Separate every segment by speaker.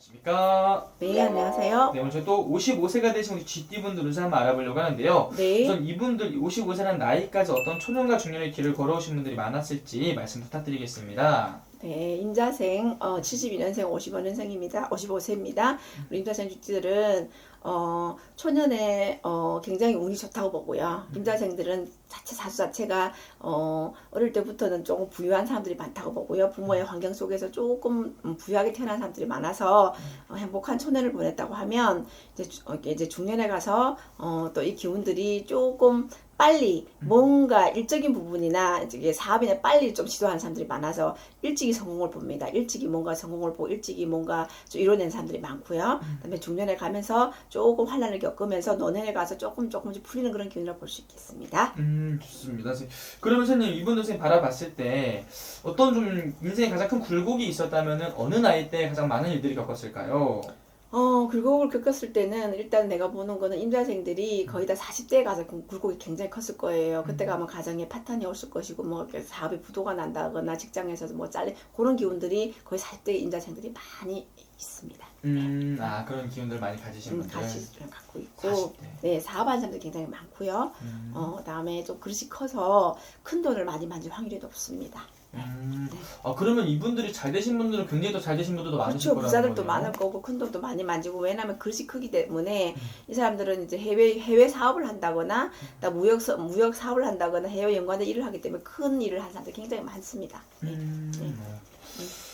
Speaker 1: 안녕하십니까?
Speaker 2: 네, 안녕하세요.
Speaker 1: 네, 오늘 저희 또 55세가 되신 우리 GT분들 우선 한번 알아보려고 하는데요.
Speaker 2: 네.
Speaker 1: 우선 이분들 55세라는 나이까지 어떤 초년과 중년의 길을 걸어오신 분들이 많았을지 말씀 부탁드리겠습니다.
Speaker 2: 네, 임자생 72년생 55년생입니다. 55세입니다. 우리 임자생 주지들은 초년에 굉장히 운이 좋다고 보고요. 임자생들은 사주 자체가 어릴 때부터는 조금 부유한 사람들이 많다고 보고요. 부모의 환경 속에서 조금 부유하게 태어난 사람들이 많아서 행복한 초년을 보냈다고 하면 이제 중년에 가서 또 이 기운들이 조금 빨리 뭔가 일적인 부분이나 이제 사업이나 빨리 좀 시도하는 사람들이 많아서 일찍이 성공을 봅니다. 일찍이 뭔가 성공을 보고 일찍이 뭔가 좀 이뤄낸 사람들이 많고요. 그다음에 중년에 가면서 조금 환란을 겪으면서 노년에 가서 조금씩 풀리는 그런 기운이라고 볼 수 있겠습니다.
Speaker 1: 좋습니다. 그러면 선생님, 이분들 선생님 바라봤을 때 어떤 좀 인생에 가장 큰 굴곡이 있었다면 어느 나이 때 가장 많은 일들이 겪었을까요?
Speaker 2: 굴곡을 겪었을 때는 일단 내가 보는 거는 임자생들이 거의 다 40대에 가서 굴곡이 굉장히 컸을 거예요. 그때 가면 가정에 파탄이 올을 것이고 뭐 사업에 부도가 난다거나 직장에서 뭐 잘린 그런 기운들이 거의 40대 임자생들이 많이 있습니다.
Speaker 1: 그런 기운들 많이 가지신 분들.
Speaker 2: 갖고 있고
Speaker 1: 40대.
Speaker 2: 네, 사업하는 사람들이 굉장히 많고요. 그다음에 좀 그릇이 커서 큰 돈을 많이 만질 확률이 높습니다.
Speaker 1: 그러면 이분들이 잘 되신 분들은 굉장히 더 잘 되신 분들도 많으실
Speaker 2: 그렇죠.
Speaker 1: 거라는
Speaker 2: 부자들도
Speaker 1: 거네요.
Speaker 2: 많을 거고 큰 돈도 많이 만지고 왜냐하면 그릇이 크기 때문에 이 사람들은 이제 해외 사업을 한다거나 또 무역 사업을 한다거나 해외 연관된 일을 하기 때문에 큰 일을 하는 사람들이 굉장히 많습니다. 네.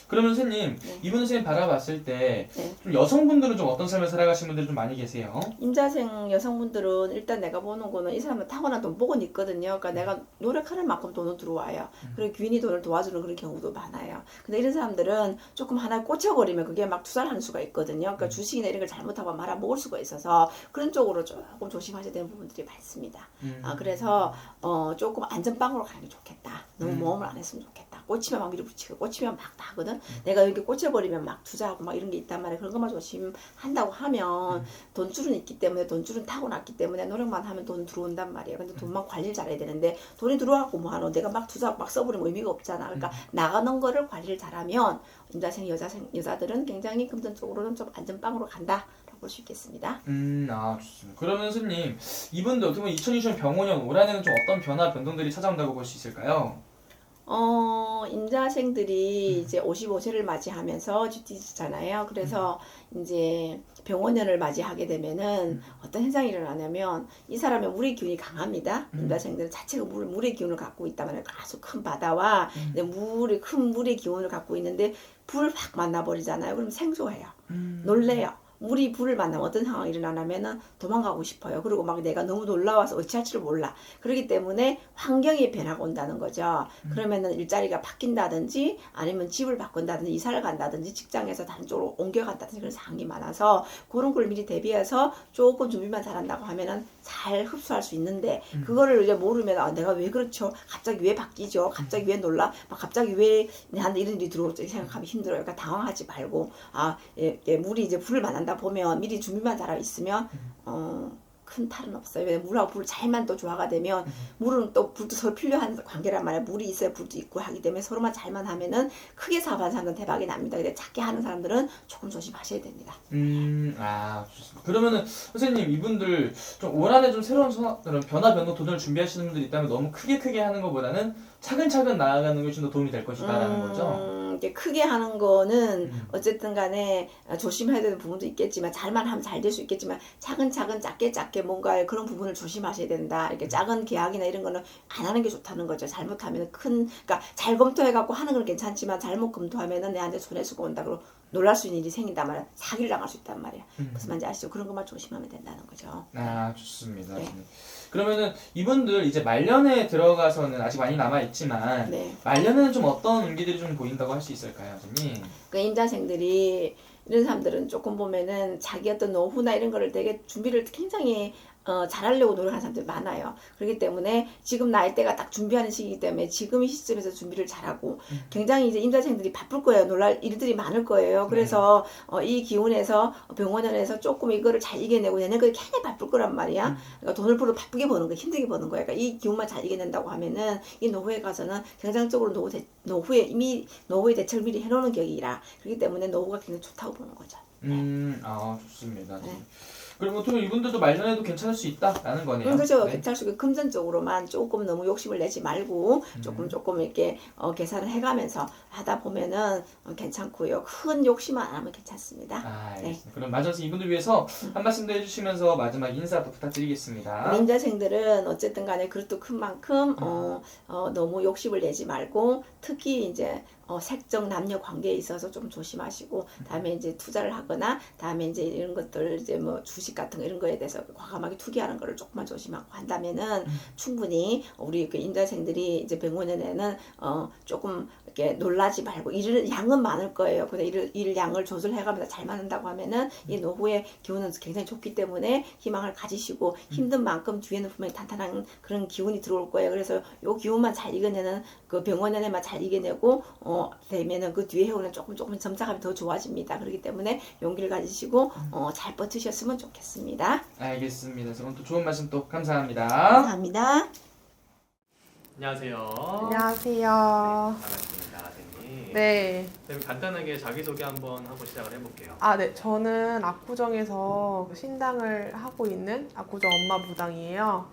Speaker 1: 그러면 선생님,
Speaker 2: 네.
Speaker 1: 이분 선생님 바라봤을 때
Speaker 2: 네.
Speaker 1: 좀 여성분들은 좀 어떤 삶을 살아가시는 분들이 좀 많이 계세요?
Speaker 2: 임자생 여성분들은 일단 내가 보는 거는 이 사람은 타고난 돈복은 있거든요. 그러니까 내가 노력하는 만큼 돈은 들어와요. 그리고 귀인이 돈을 도와주는 그런 경우도 많아요. 근데 이런 사람들은 조금 하나에 꽂혀버리면 그게 막 투자를 하는 수가 있거든요. 그러니까 주식이나 이런 걸 잘못하고 말아먹을 수가 있어서 그런 쪽으로 조금 조심하셔야 되는 부분들이 많습니다. 그래서 조금 안전빵으로 가는 게 좋겠다. 너무 모험을 안 했으면 좋겠다. 꽂히면 막 밀어붙이고 꽂히면 막 다 하거든. 내가 여기 꽂혀버리면 막 투자하고 막 이런 게 있단 말이야. 그런 것만 조심한다고 하면 돈줄은 있기 때문에 돈줄은 타고났기 때문에 노력만 하면 돈 들어온단 말이에요. 근데 돈만 관리를 잘해야 되는데 돈이 들어와갖고 뭐 하노? 내가 막 투자하고 막 써버리면 의미가 없잖아. 그러니까 나가는 거를 관리를 잘하면 임자생 여자들은 굉장히 금전적으로는 좀 안전빵으로 간다. 볼 수 있겠습니다.
Speaker 1: 좋습니다. 그러면 선생님, 이분들 어떻게 보면 2020년 병원년 올한해는 좀 어떤 변화, 변동들이 찾아온다고 볼 수 있을까요?
Speaker 2: 임자생들이 이제 55세를 맞이하면서 GT잖아요. 그래서 이제 병원년을 맞이하게 되면은 어떤 현상이 일어나냐면 이 사람의 물의 기운이 강합니다. 임자생들은 자체가 물의 기운을 갖고 있다면 아주 큰 바다와 큰 물의 기운을 갖고 있는데 불을 확 만나버리잖아요. 그럼 생소해요. 놀래요. 물이 불을 만나면 어떤 상황이 일어나냐면은 도망가고 싶어요. 그리고 막 내가 너무 놀라워서 어찌할지를 몰라. 그렇기 때문에 환경의 변화가 온다는 거죠. 그러면은 일자리가 바뀐다든지 아니면 집을 바꾼다든지 이사를 간다든지 직장에서 다른 쪽으로 옮겨간다든지 그런 상황이 많아서 그런 걸 미리 대비해서 조금 준비만 잘한다고 하면은 잘 흡수할 수 있는데 그거를 이제 모르면 내가 왜 그렇죠? 갑자기 왜 바뀌죠? 갑자기 왜 놀라? 막 갑자기 왜 내한테 이런 일이 들어오죠? 생각하면 힘들어요. 그러니까 당황하지 말고 물이 이제 불을 만난다 보면 미리 준비만 잘하고 있으면 큰 탈은 없어요. 왜냐면 물하고 불 잘만 또 조화가 되면 물은 또 불도 서로 필요한 관계란 말이야. 물이 있어야 불도 있고 하기 때문에 서로만 잘만 하면은 크게 사업하는 사람들은 대박이 납니다. 근데 작게 하는 사람들은 조금 조심하셔야 됩니다.
Speaker 1: 좋습니다. 그러면은 선생님, 이분들 좀 올 한해 좀 새로운 그런 변화, 변동, 도전을 준비하시는 분들이 있다면 너무 크게 하는 것보다는 차근차근 나아가는 게 좀 더 도움이 될 것이다라는 거죠?
Speaker 2: 이제 크게 하는 거는 어쨌든 간에 조심해야 되는 부분도 있겠지만 잘만 하면 잘 될 수 있겠지만 차근차근 작게 뭔가 그런 부분을 조심하셔야 된다. 이렇게 작은 계약이나 이런 거는 안 하는 게 좋다는 거죠. 잘못하면 그러니까 잘 검토해갖고 하는 건 괜찮지만 잘못 검토하면은 내한테 손해수가 온다. 그러고 놀랄 수 있는 일이 생긴단 말이야. 사기를 당할 수 있단 말이야. 무슨 말인지 아시죠? 그런 것만 조심하면 된다는 거죠.
Speaker 1: 좋습니다.
Speaker 2: 네.
Speaker 1: 그러면은 이분들 이제 말년에 들어가서는 아직 많이 남아 있지만
Speaker 2: 네.
Speaker 1: 말년에는 좀 어떤 운기들이 좀 보인다고 할 수 있을까요, 선생님?
Speaker 2: 그 임자생들이 이런 사람들은 조금 보면은 자기 어떤 노후나 이런 거를 되게 준비를 굉장히 잘하려고 노력하는 사람들이 많아요. 그렇기 때문에 지금 나이대가 딱 준비하는 시기이기 때문에 지금 이 시점에서 준비를 잘하고 굉장히 이제 임자생들이 바쁠 거예요. 놀랄 일들이 많을 거예요. 그래서 이 기운에서 병원에서 조금 이거를 잘 이겨내고 내년까지 굉장히 바쁠 거란 말이야. 그러니까 돈을 벌어 바쁘게 버는 거, 힘들게 버는 거야. 그러니까 이 기운만 잘 이겨낸다고 하면은 이 노후에 가서는 경제적으로 노후에 이미 노후의 대책을 미리 해놓는 격이라 그렇기 때문에 노후가 굉장히 좋다고 보는 거죠.
Speaker 1: 좋습니다. 네. 그리고 또 이분들도 말년에도 괜찮을 수 있다라는 거네요.
Speaker 2: 그렇죠.
Speaker 1: 네.
Speaker 2: 괜찮을 수 있고 금전적으로만 조금 너무 욕심을 내지 말고 조금 이렇게 계산을 해가면서 하다 보면은 괜찮고요. 큰 욕심은 안 하면 괜찮습니다.
Speaker 1: 알겠습니다. 그럼 마지막 이분들 위해서 한 말씀 더 해주시면서 마지막 인사도 부탁드리겠습니다.
Speaker 2: 민자생들은 어쨌든 간에 그릇도 큰 만큼 너무 욕심을 내지 말고 특히 이제 색적 남녀 관계에 있어서 좀 조심하시고 다음에 이제 투자를 하거나 다음에 이제 이런 것들 이제 뭐 주식 같은 거 이런 거에 대해서 과감하게 투기하는 거를 조금만 조심하고 한다면은 충분히 우리 그 임자생들이 이제 병원에는 조금 이렇게 놀라지 말고 일 양은 많을 거예요. 근데 일 양을 조절해가면서 잘 맞는다고 하면은 이 노후의 기운은 굉장히 좋기 때문에 희망을 가지시고 힘든 만큼 뒤에는 분명히 탄탄한 그런 기운이 들어올 거예요. 그래서 요 기운만 잘 이겨내는 그 병원에만 잘 이겨내고 되면은 그 뒤에 해오는 조금 점차감이 더 좋아집니다. 그렇기 때문에 용기를 가지시고 잘 버티셨으면 좋겠습니다.
Speaker 1: 알겠습니다. 그럼 또 좋은 말씀 또 감사합니다.
Speaker 2: 감사합니다.
Speaker 3: 안녕하세요.
Speaker 4: 안녕하세요.
Speaker 3: 반갑습니다, 선생님.
Speaker 4: 네.
Speaker 3: 선생님 간단하게 자기소개 한번 하고 시작을 해볼게요.
Speaker 4: 네. 저는 압구정에서 신당을 하고 있는 압구정 엄마 무당이에요.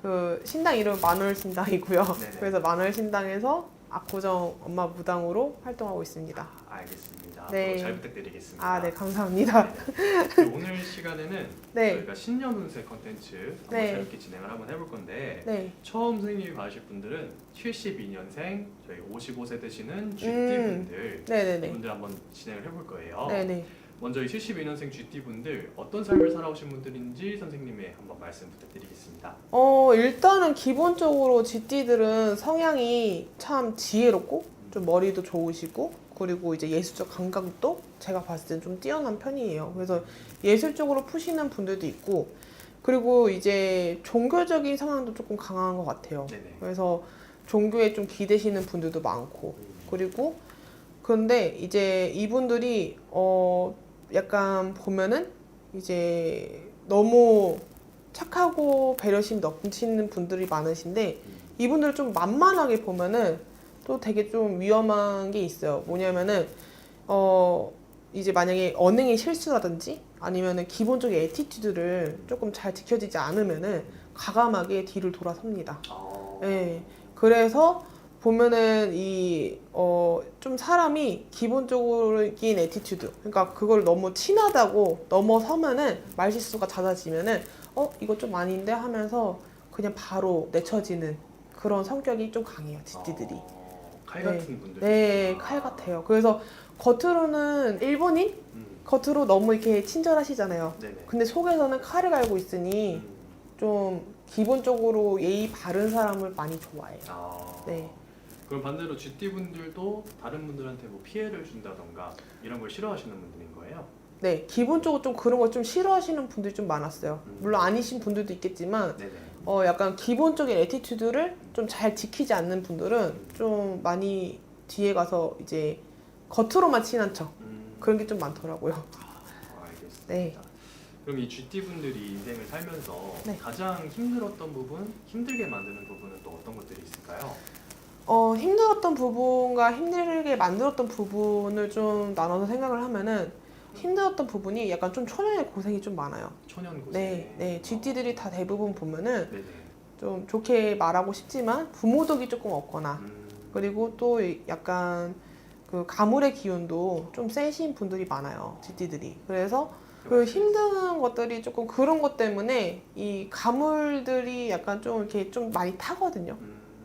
Speaker 4: 그 신당 이름은 만월 신당이고요.
Speaker 3: 네네.
Speaker 4: 그래서 만월 신당에서 압구정 엄마 무당으로 활동하고 있습니다.
Speaker 3: 알겠습니다.
Speaker 4: 네.
Speaker 3: 앞으로 잘 부탁드리겠습니다.
Speaker 4: 네, 감사합니다.
Speaker 3: 네. 오늘 시간에는
Speaker 4: 네.
Speaker 3: 저희가 신년 운세 컨텐츠 한번
Speaker 4: 네.
Speaker 3: 새롭게 진행을 한번 해볼 건데
Speaker 4: 네.
Speaker 3: 처음 선생님이 봐주실 분들은 72년생 저희 55세 되시는 GT분들
Speaker 4: 네네네.
Speaker 3: 이분들 한번 진행을 해볼 거예요.
Speaker 4: 네네.
Speaker 3: 먼저 이 72년생 GT분들 어떤 삶을 살아오신 분들인지 선생님의 한번 말씀 부탁드리겠습니다.
Speaker 4: 일단은 기본적으로 GT들은 성향이 참 지혜롭고 좀 머리도 좋으시고 그리고 이제 예술적 감각도 제가 봤을 땐 좀 뛰어난 편이에요. 그래서 예술적으로 푸시는 분들도 있고 그리고 이제 종교적인 성향도 조금 강한 것 같아요.
Speaker 3: 네네.
Speaker 4: 그래서 종교에 좀 기대시는 분들도 많고 그리고 근데 이제 이분들이 약간 보면은 이제 너무 착하고 배려심 넘치는 분들이 많으신데 이분들 좀 만만하게 보면은 또 되게 좀 위험한 게 있어요. 뭐냐면은 이제 만약에 언행의 실수라든지 아니면은 기본적인 에티튜드를 조금 잘 지켜지지 않으면은 과감하게 뒤를 돌아섭니다. 네. 그래서 보면은 좀 사람이 기본적인 에티튜드, 그러니까 그걸 너무 친하다고 넘어서면은 말실수가 잦아지면은 이거 좀 아닌데 하면서 그냥 바로 내쳐지는 그런 성격이 좀 강해요, GT들이.
Speaker 3: 칼 같은 분들.
Speaker 4: 네, 칼 같아요. 그래서 겉으로는 일본인? 겉으로 너무 이렇게 친절하시잖아요.
Speaker 3: 네네.
Speaker 4: 근데 속에서는 칼을 갈고 있으니 좀 기본적으로 예의 바른 사람을 많이 좋아해요. 네.
Speaker 3: 그럼 반대로 GT분들도 다른 분들한테 뭐 피해를 준다던가 이런 걸 싫어하시는 분들인 거예요?
Speaker 4: 네, 기본적으로 좀 그런 걸 좀 싫어하시는 분들이 좀 많았어요. 물론 아니신 분들도 있겠지만
Speaker 3: 네네.
Speaker 4: 약간 기본적인 에티튜드를 좀 잘 지키지 않는 분들은 좀 많이 뒤에 가서 이제 겉으로만 친한 척 그런 게 좀 많더라고요.
Speaker 3: 알겠습니다.
Speaker 4: 네.
Speaker 3: 그럼 이 GT분들이 인생을 살면서
Speaker 4: 네.
Speaker 3: 가장 힘들었던 부분, 힘들게 만드는 부분은 또 어떤 것들이 있을까요?
Speaker 4: 힘들었던 부분과 힘들게 만들었던 부분을 좀 나눠서 생각을 하면은 힘들었던 부분이 약간 좀 초년의 고생이 좀 많아요.
Speaker 3: 초년 고생.
Speaker 4: 네. GT들이 다 대부분 보면은
Speaker 3: 네네.
Speaker 4: 좀 좋게 말하고 싶지만 부모덕이 조금 없거나 그리고 또 약간 그 가물의 기운도 좀 세신 분들이 많아요, GT들이. 그래서 그 힘든 것들이 조금 그런 것 때문에 이 가물들이 약간 좀 이렇게 좀 많이 타거든요.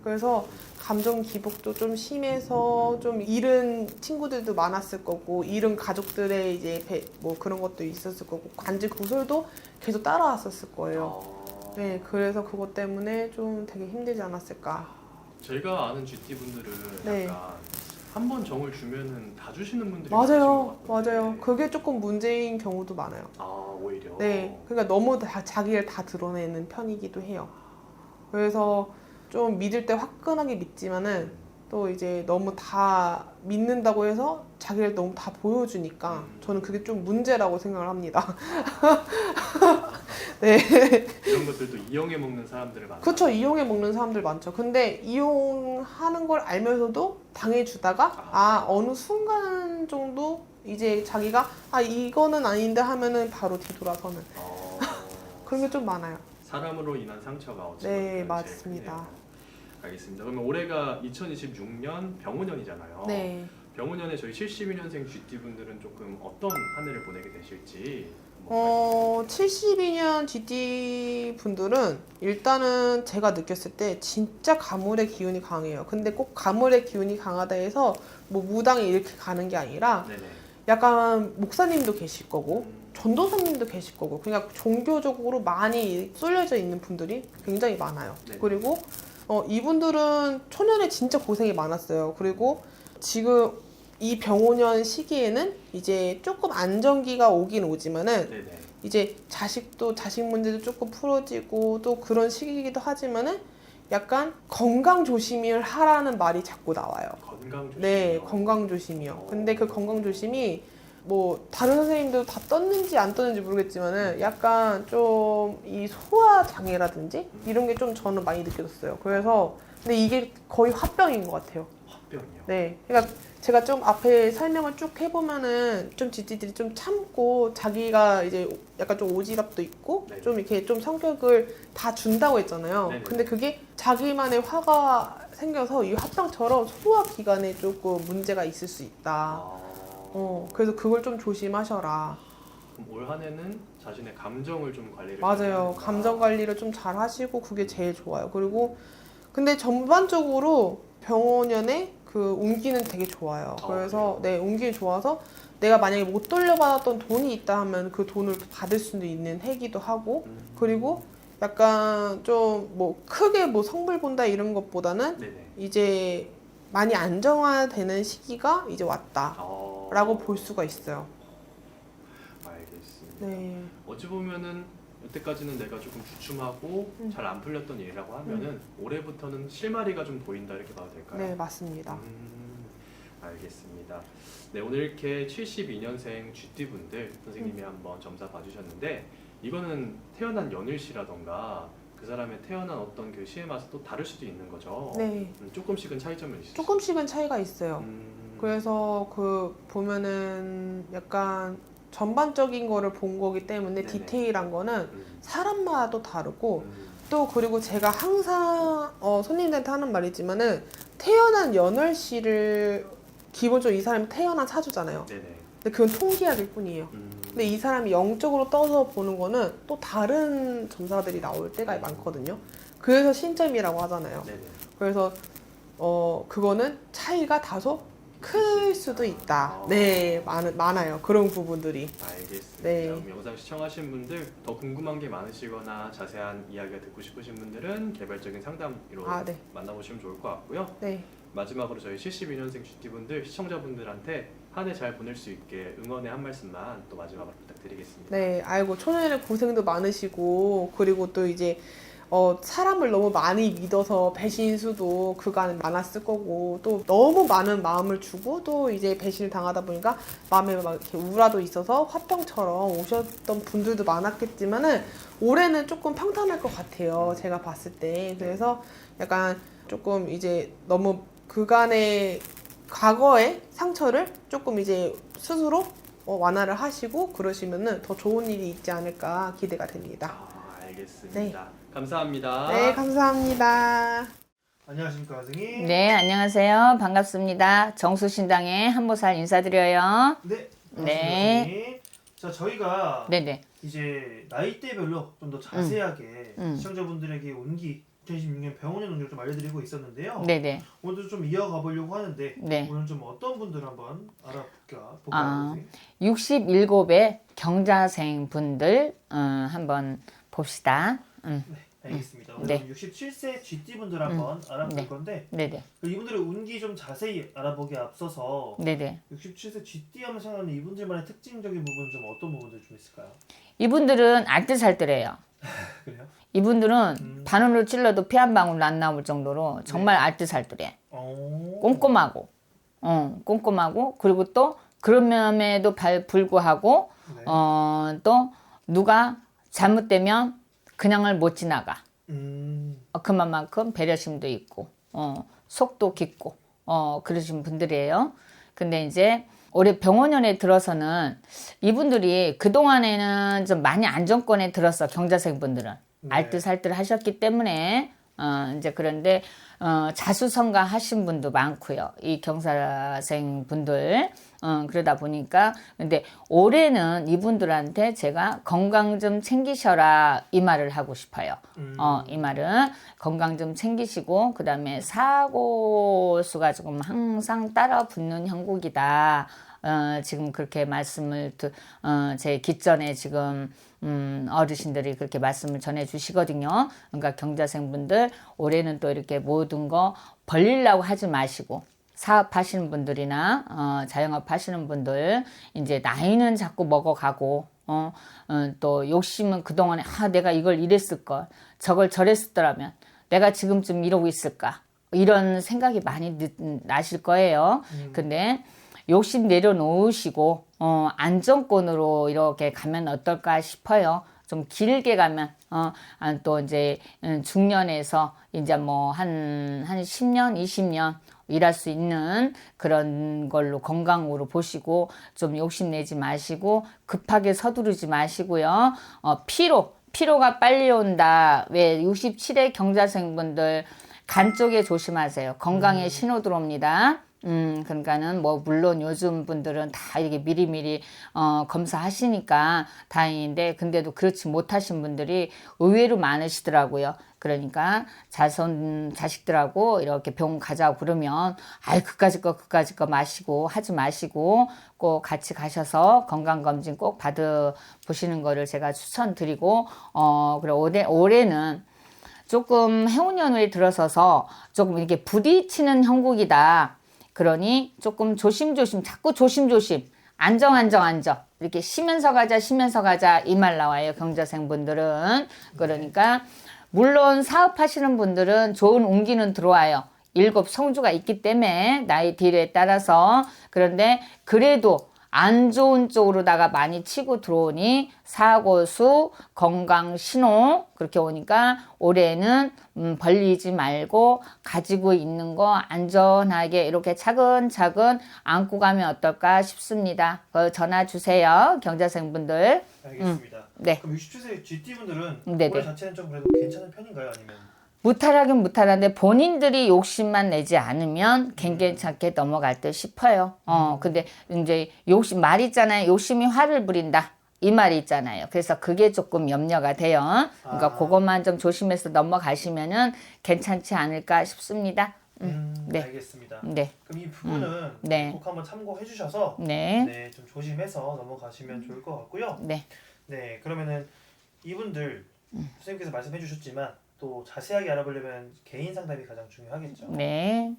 Speaker 4: 그래서 감정 기복도 좀 심해서 좀 잃은 친구들도 많았을 거고 잃은 가족들의 이제 뭐 그런 것도 있었을 거고 관지 구설도 계속 따라왔었을 거예요. 네, 그래서 그것 때문에 좀 되게 힘들지 않았을까.
Speaker 3: 저희가 아는 GT분들은
Speaker 4: 네.
Speaker 3: 약간 한 번 정을 주면은 다 주시는 분들이 많으신
Speaker 4: 맞아요,
Speaker 3: 것 같아요.
Speaker 4: 맞아요. 그게 조금 문제인 경우도 많아요.
Speaker 3: 아 오히려.
Speaker 4: 네, 그러니까 너무 다 자기를 다 드러내는 편이기도 해요. 그래서 좀 믿을 때 화끈하게 믿지만은 또 이제 너무 다 믿는다고 해서 자기를 너무 다 보여주니까 저는 그게 좀 문제라고 생각을 합니다. 네.
Speaker 3: 이런 것들도 이용해 먹는 사람들을 만나.
Speaker 4: 그쵸, 이용해 먹는 사람들 많죠. 근데 이용하는 걸 알면서도 당해주다가 어느 순간 정도 이제 자기가 이거는 아닌데 하면은 바로 뒤돌아서는 그런 게 좀 많아요.
Speaker 3: 사람으로 인한 상처가 어찌
Speaker 4: 네,
Speaker 3: 보면 제일
Speaker 4: 맞습니다.
Speaker 3: 크네요. 알겠습니다. 그러면 올해가 2026년 병오년이잖아요.
Speaker 4: 네.
Speaker 3: 병오년에 저희 72년생 GT 분들은 조금 어떤 한 해를 보내게 되실지.
Speaker 4: 72년 GT 분들은 일단은 제가 느꼈을 때 진짜 가물의 기운이 강해요. 근데 꼭 가물의 기운이 강하다 해서 뭐 무당에 이렇게 가는 게 아니라
Speaker 3: 네네.
Speaker 4: 약간 목사님도 계실 거고 전도사님도 계실 거고 그냥 종교적으로 많이 쏠려져 있는 분들이 굉장히 많아요.
Speaker 3: 네.
Speaker 4: 그리고 이분들은 초년에 진짜 고생이 많았어요. 그리고 지금 이 병오년 시기에는 이제 조금 안정기가 오긴 오지만은
Speaker 3: 네네.
Speaker 4: 이제 자식 문제도 조금 풀어지고 또 그런 시기이기도 하지만은 약간 건강 조심을 하라는 말이 자꾸 나와요.
Speaker 3: 건강 조심.
Speaker 4: 네, 건강 조심이요. 근데 그 건강 조심이 뭐 다른 선생님도 다 떴는지 안 떴는지 모르겠지만은 약간 좀 이 소화 장애라든지 이런 게 좀 저는 많이 느껴졌어요. 그래서 근데 이게 거의 화병인 것 같아요.
Speaker 3: 화병이요.
Speaker 4: 네, 그러니까 제가 좀 앞에 설명을 쭉 해보면은 좀 GT들이 좀 참고 자기가 이제 약간 좀 오지랖도 있고
Speaker 3: 네네.
Speaker 4: 좀 이렇게 좀 성격을 다 준다고 했잖아요.
Speaker 3: 네네.
Speaker 4: 근데 그게 자기만의 화가 생겨서 이 화병처럼 소화 기관에 조금 문제가 있을 수 있다. 그래서 그걸 좀 조심하셔라.
Speaker 3: 그럼 올 한 해는 자신의 감정을 좀 관리를
Speaker 4: 맞아요.
Speaker 3: 해야 된다.
Speaker 4: 감정 관리를 좀 잘 하시고 그게 제일 좋아요. 그리고 근데 전반적으로 병원연의 그 운기는 되게 좋아요. 그래서 네, 운기 좋아서 내가 만약에 못 돌려받았던 돈이 있다 하면 그 돈을 받을 수도 있는 해기도 하고 그리고 약간 좀 뭐 크게 뭐 성불 본다 이런 것보다는
Speaker 3: 네네.
Speaker 4: 이제 많이 안정화되는 시기가 이제 왔다라고 볼 수가 있어요.
Speaker 3: 알겠습니다.
Speaker 4: 네.
Speaker 3: 어찌 보면은 여태까지는 내가 조금 주춤하고 잘 안 풀렸던 일이라고 하면은 올해부터는 실마리가 좀 보인다 이렇게 봐도 될까요?
Speaker 4: 네, 맞습니다.
Speaker 3: 알겠습니다. 네, 오늘 이렇게 72년생 GT 분들 선생님이 한번 점사 봐주셨는데 이거는 태어난 연일시라던가 그 사람의 태어난 어떤 그 시에 맞서 또 다를 수도 있는 거죠.
Speaker 4: 네.
Speaker 3: 조금씩은 차이점은 있어요.
Speaker 4: 조금씩은 차이가 있어요. 그래서 그 보면은 약간 전반적인 거를 본 거기 때문에
Speaker 3: 네네.
Speaker 4: 디테일한 거는 사람마다 다르고 또 그리고 제가 항상 손님들한테 하는 말이지만은 태어난 연월시를 기본적으로 이 사람이 태어난 사주잖아요.
Speaker 3: 네네.
Speaker 4: 근데 그건 통계학일 뿐이에요. 근데 이 사람이 영적으로 떠서 보는 거는 또 다른 점사들이 나올 때가 많거든요. 그래서 신점이라고 하잖아요.
Speaker 3: 네네.
Speaker 4: 그래서 그거는 차이가 다소 클 수도 있다. 네, 많아요. 그런 부분들이.
Speaker 3: 알겠습니다.
Speaker 4: 네.
Speaker 3: 그럼 영상 시청하신 분들 더 궁금한 게 많으시거나 자세한 이야기가 듣고 싶으신 분들은 개별적인 상담으로
Speaker 4: 네.
Speaker 3: 만나보시면 좋을 것 같고요.
Speaker 4: 네.
Speaker 3: 마지막으로 저희 72년생 GT분들 시청자분들한테 한 해 잘 보낼 수 있게 응원의 한 말씀만 또 마지막으로 부탁드리겠습니다.
Speaker 4: 네, 아이고 초년에 고생도 많으시고 그리고 또 이제 사람을 너무 많이 믿어서 배신수도 그간 많았을 거고 또 너무 많은 마음을 주고 또 이제 배신을 당하다 보니까 마음에 막 이렇게 우라도 있어서 화병처럼 오셨던 분들도 많았겠지만은 올해는 조금 평탄할 것 같아요. 제가 봤을 때. 그래서 약간 조금 이제 너무 그간의 과거의 상처를 조금 이제 스스로 완화를 하시고 그러시면은 더 좋은 일이 있지 않을까 기대가 됩니다.
Speaker 3: 알겠습니다. 감사합니다.
Speaker 4: 네, 감사합니다.
Speaker 5: 안녕하십니까 선생님.
Speaker 6: 네, 안녕하세요. 반갑습니다. 정수신당의 한보살 인사드려요.
Speaker 5: 네. 반갑습니다,
Speaker 6: 네.
Speaker 5: 선생님. 자 저희가
Speaker 6: 네네.
Speaker 5: 이제 나이대별로 좀 더 자세하게
Speaker 6: 음.
Speaker 5: 시청자분들에게 운기 2026년 병원의 운기를 좀 알려드리고 있었는데요.
Speaker 6: 네네.
Speaker 5: 오늘도 좀 이어가 보려고 하는데
Speaker 6: 네.
Speaker 5: 오늘 좀 어떤 분들 한번 알아볼까요?
Speaker 6: 아. 67의 경자생 분들 한번 봅시다.
Speaker 5: 네, 알겠습니다.
Speaker 6: 네.
Speaker 5: 오늘 67세 GT분들 한번 알아볼
Speaker 6: 네.
Speaker 5: 건데
Speaker 6: 네네.
Speaker 5: 이분들의 운기 좀 자세히 알아보기에 앞서서
Speaker 6: 네네.
Speaker 5: 67세 GT 하면 생각나는 이분들만의 특징적인 부분 좀 어떤 부분들 좀 있을까요?
Speaker 6: 이분들은 알뜰살뜰해요.
Speaker 5: 그래요?
Speaker 6: 이분들은 바늘로 찔러도 피 한 방울 안 나올 정도로 정말 알뜰살뜰해. 꼼꼼하고, 꼼꼼하고, 그리고 또 그럼에도 불구하고,
Speaker 5: 네.
Speaker 6: 또 누가 잘못되면 그냥을 못 지나가. 그만큼 배려심도 있고, 속도 깊고, 그러신 분들이에요. 근데 이제 올해 병원연에 들어서는 이분들이 그동안에는 좀 많이 안정권에 들었어, 경자생 분들은.
Speaker 5: 네.
Speaker 6: 알뜰살뜰 하셨기 때문에, 이제 그런데, 자수성가 하신 분도 많고요. 이 경사생 분들. 그러다 보니까. 근데 올해는 이분들한테 제가 건강 좀 챙기셔라. 이 말을 하고 싶어요. 이 말은 건강 좀 챙기시고, 그 다음에 사고 수가 조금 항상 따라 붙는 형국이다. 지금 그렇게 말씀을, 제 기전에 지금, 어르신들이 그렇게 말씀을 전해 주시거든요. 그러니까 경자생분들 올해는 또 이렇게 모든 거 벌리려고 하지 마시고 사업하시는 분들이나 자영업 하시는 분들 이제 나이는 자꾸 먹어가고 또 욕심은 그동안에 내가 이걸 이랬을 걸 저걸 저랬었더라면 내가 지금쯤 이러고 있을까 이런 생각이 많이 나실 거예요. 근데 욕심 내려놓으시고 안정권으로 이렇게 가면 어떨까 싶어요. 좀 길게 가면 또 이제 중년에서 이제 뭐 한 10년, 20년 일할 수 있는 그런 걸로 건강으로 보시고 좀 욕심내지 마시고 급하게 서두르지 마시고요. 피로가 빨리 온다. 왜 67의 경자생분들 간 쪽에 조심하세요. 건강에 신호 들어옵니다. 그러니까는 뭐 물론 요즘 분들은 다 이렇게 미리미리 검사하시니까 다행인데 근데도 그렇지 못하신 분들이 의외로 많으시더라고요. 그러니까 자식들하고 이렇게 병원 가자고 그러면 그까짓 거 마시고 하지 마시고 꼭 같이 가셔서 건강검진 꼭 받아보시는 거를 제가 추천드리고 그리고 올해는 조금 해운년에 들어서서 조금 이렇게 부딪히는 형국이다. 그러니 조금 조심조심 자꾸 조심조심 안정 이렇게 쉬면서 가자 이 말 나와요. 경자생분들은. 그러니까 물론 사업하시는 분들은 좋은 운기는 들어와요. 7 성주가 있기 때문에 나이 딜에 따라서. 그런데 그래도 안 좋은 쪽으로다가 많이 치고 들어오니 사고수, 건강 신호 그렇게 오니까 올해는 벌리지 말고 가지고 있는 거 안전하게 이렇게 차근차근 안고 가면 어떨까 싶습니다. 전화 주세요. 경자생분들.
Speaker 5: 알겠습니다.
Speaker 6: 네.
Speaker 5: 그럼 67세 GT분들은
Speaker 6: 네네.
Speaker 5: 올해 자체는 좀 그래도 괜찮은 편인가요? 아니면?
Speaker 6: 무탈하긴 무탈한데 본인들이 욕심만 내지 않으면 괜찮게 넘어갈 듯 싶어요. 근데 이제 말 있잖아요. 욕심이 화를 부린다. 이 말이 있잖아요. 그래서 그게 조금 염려가 돼요. 그러니까 그것만 좀 조심해서 넘어가시면은 괜찮지 않을까 싶습니다. 네.
Speaker 5: 알겠습니다.
Speaker 6: 네.
Speaker 5: 그럼 이 부분은
Speaker 6: 네.
Speaker 5: 꼭 한번 참고해 주셔서
Speaker 6: 네.
Speaker 5: 좀 조심해서 넘어가시면 좋을 것 같고요.
Speaker 6: 네.
Speaker 5: 네, 그러면은 이분들 선생님께서 말씀해 주셨지만 또 자세하게 알아보려면 개인 상담이 가장 중요하겠죠.
Speaker 6: 네.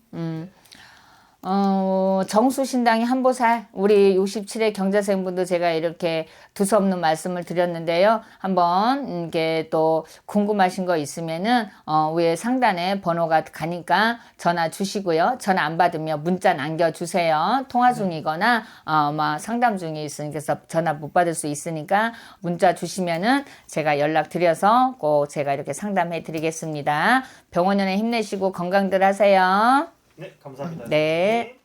Speaker 6: 정수신당의 한보살 우리 67의 경자생분도 제가 이렇게 두서없는 말씀을 드렸는데요. 한번 이게 또 궁금하신 거 있으면은 위에 상단에 번호가 가니까 전화 주시고요. 전화 안 받으면 문자 남겨주세요. 통화 중이거나 상담 중에 있으니까 전화 못 받을 수 있으니까 문자 주시면은 제가 연락 드려서 꼭 제가 이렇게 상담해 드리겠습니다. 병원연에 힘내시고 건강들 하세요.
Speaker 5: 네, 감사합니다.
Speaker 6: 네.